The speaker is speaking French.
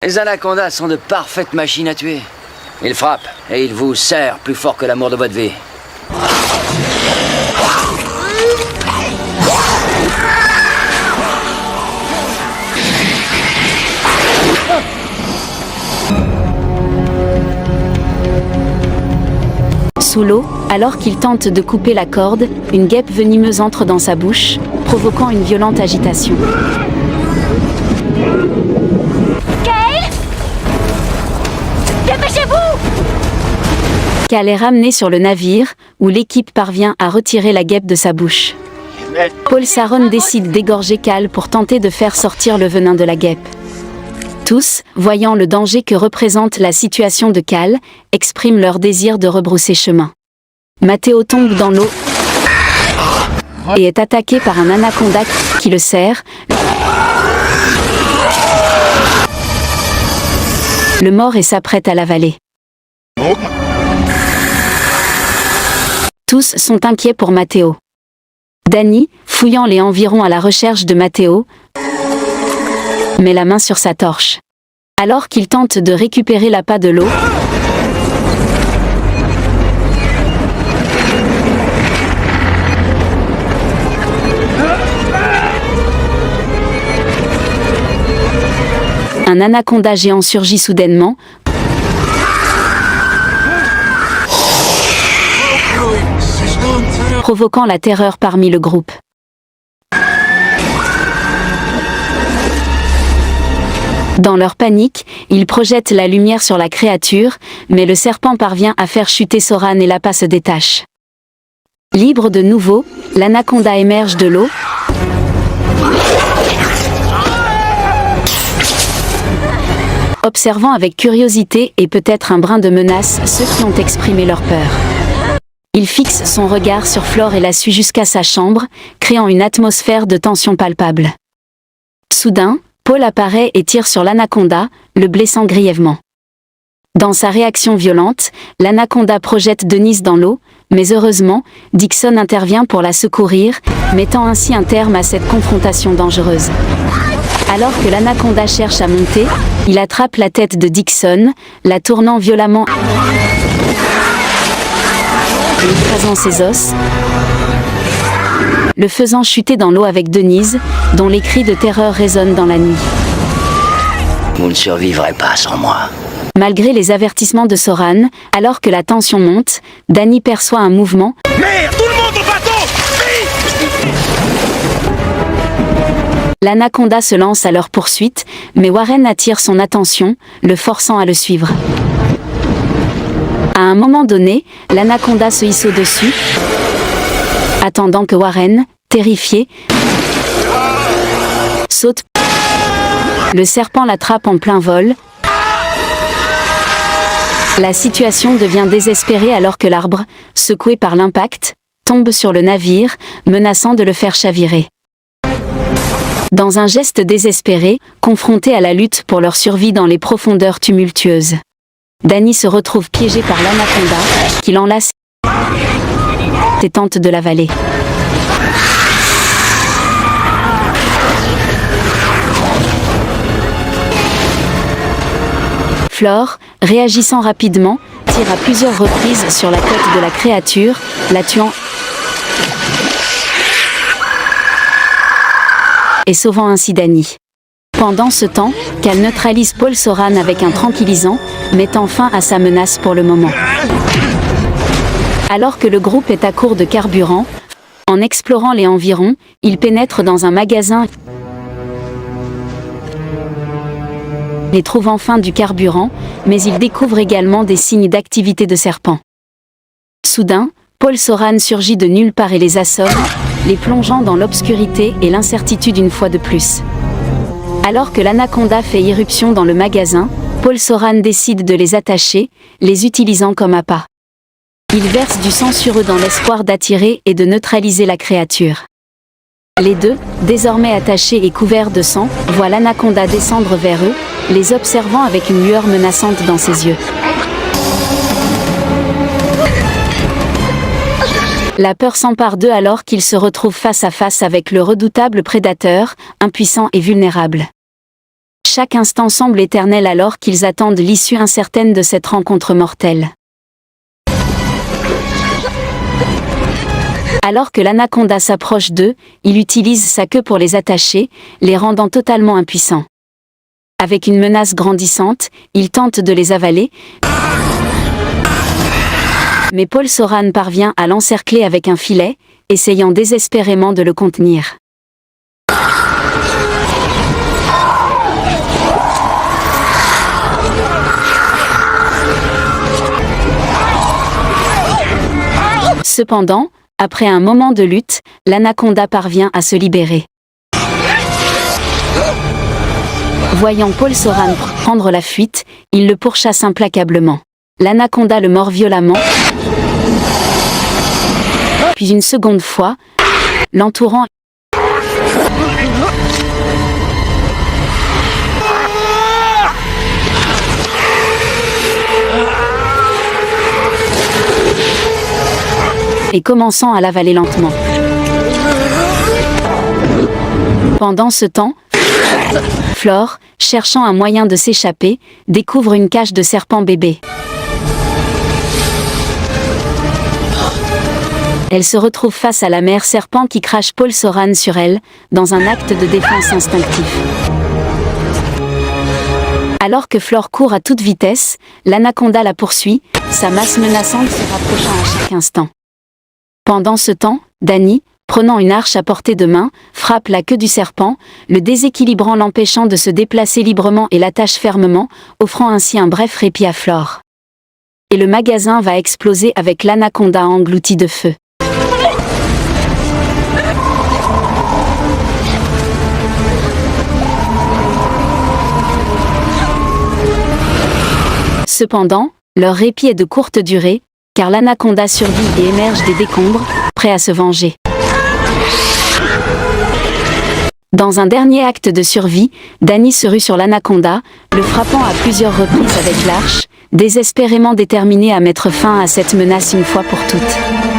Les anacondas sont de parfaites machines à tuer. Ils frappent et ils vous serrent plus fort que l'amour de votre vie. Sous l'eau, alors qu'il tente de couper la corde, une guêpe venimeuse entre dans sa bouche, provoquant une violente agitation. Kale, dépêchez-vous! Kale est ramené sur le navire, où l'équipe parvient à retirer la guêpe de sa bouche. Paul Saron décide d'égorger Kale pour tenter de faire sortir le venin de la guêpe. Tous, voyant le danger que représente la situation de Kale, expriment leur désir de rebrousser chemin. Matteo tombe dans l'eau et est attaqué par un anaconda qui le serre. Le mord et s'apprête à l'avaler. Tous sont inquiets pour Matteo. Danny, fouillant les environs à la recherche de Matteo, met la main sur sa torche. Alors qu'il tente de récupérer l'appât de l'eau, un anaconda géant surgit soudainement, provoquant la terreur parmi le groupe. Dans leur panique, ils projettent la lumière sur la créature, mais le serpent parvient à faire chuter Soran et l'appât se détache. Libre de nouveau, l'anaconda émerge de l'eau, observant avec curiosité et peut-être un brin de menace ceux qui ont exprimé leur peur. Il fixe son regard sur Flore et la suit jusqu'à sa chambre, créant une atmosphère de tension palpable. Soudain, Paul apparaît et tire sur l'anaconda, le blessant grièvement. Dans sa réaction violente, l'anaconda projette Denise dans l'eau, mais heureusement, Dixon intervient pour la secourir, mettant ainsi un terme à cette confrontation dangereuse. Alors que l'anaconda cherche à monter, il attrape la tête de Dixon, la tournant violemment et écrasant ses os, le faisant chuter dans l'eau avec Denise, dont les cris de terreur résonnent dans la nuit. Vous ne survivrez pas sans moi. Malgré les avertissements de Soran, alors que la tension monte, Danny perçoit un mouvement. Merde, tout le monde au bateau! Vite! L'anaconda se lance à leur poursuite, mais Warren attire son attention, le forçant à le suivre. À un moment donné, l'anaconda se hisse au-dessus, attendant que Warren, terrifié, saute. Le serpent l'attrape en plein vol. La situation devient désespérée alors que l'arbre, secoué par l'impact, tombe sur le navire, menaçant de le faire chavirer. Dans un geste désespéré, confrontés à la lutte pour leur survie dans les profondeurs tumultueuses, Danny se retrouve piégé par l'anaconda, qui l'enlace et tente de l'avaler. Flore, réagissant rapidement, tire à plusieurs reprises sur la tête de la créature, la tuant et sauvant ainsi Danny. Pendant ce temps, Kale neutralise Paul Soran avec un tranquillisant, mettant fin à sa menace pour le moment. Alors que le groupe est à court de carburant, en explorant les environs, il pénètre dans un magasin et trouve enfin du carburant, mais il découvre également des signes d'activité de serpent. Soudain, Paul Soran surgit de nulle part et les assomme, les plongeant dans l'obscurité et l'incertitude une fois de plus. Alors que l'anaconda fait irruption dans le magasin, Paul Soran décide de les attacher, les utilisant comme appât. Il verse du sang sur eux dans l'espoir d'attirer et de neutraliser la créature. Les deux, désormais attachés et couverts de sang, voient l'anaconda descendre vers eux, les observant avec une lueur menaçante dans ses yeux. La peur s'empare d'eux alors qu'ils se retrouvent face à face avec le redoutable prédateur, impuissant et vulnérable. Chaque instant semble éternel alors qu'ils attendent l'issue incertaine de cette rencontre mortelle. Alors que l'anaconda s'approche d'eux, il utilise sa queue pour les attacher, les rendant totalement impuissants. Avec une menace grandissante, il tente de les avaler, mais Paul Soran parvient à l'encercler avec un filet, essayant désespérément de le contenir. Cependant, après un moment de lutte, l'anaconda parvient à se libérer. Voyant Paul Soran prendre la fuite, il le pourchasse implacablement. L'anaconda le mord violemment, puis une seconde fois, l'entourant et commençant à l'avaler lentement. Pendant ce temps, Flore, cherchant un moyen de s'échapper, découvre une cage de serpent bébé. Elle se retrouve face à la mère serpent qui crache Paul Soran sur elle, dans un acte de défense instinctif. Alors que Flore court à toute vitesse, l'anaconda la poursuit, sa masse menaçante se rapprochant à chaque instant. Pendant ce temps, Danny, prenant une arche à portée de main, frappe la queue du serpent, le déséquilibrant, l'empêchant de se déplacer librement et l'attache fermement, offrant ainsi un bref répit à Flore. Et le magasin va exploser avec l'anaconda englouti de feu. Cependant, leur répit est de courte durée, car l'anaconda survit et émerge des décombres, prêt à se venger. Dans un dernier acte de survie, Danny se rue sur l'anaconda, le frappant à plusieurs reprises avec l'arche, désespérément déterminé à mettre fin à cette menace une fois pour toutes.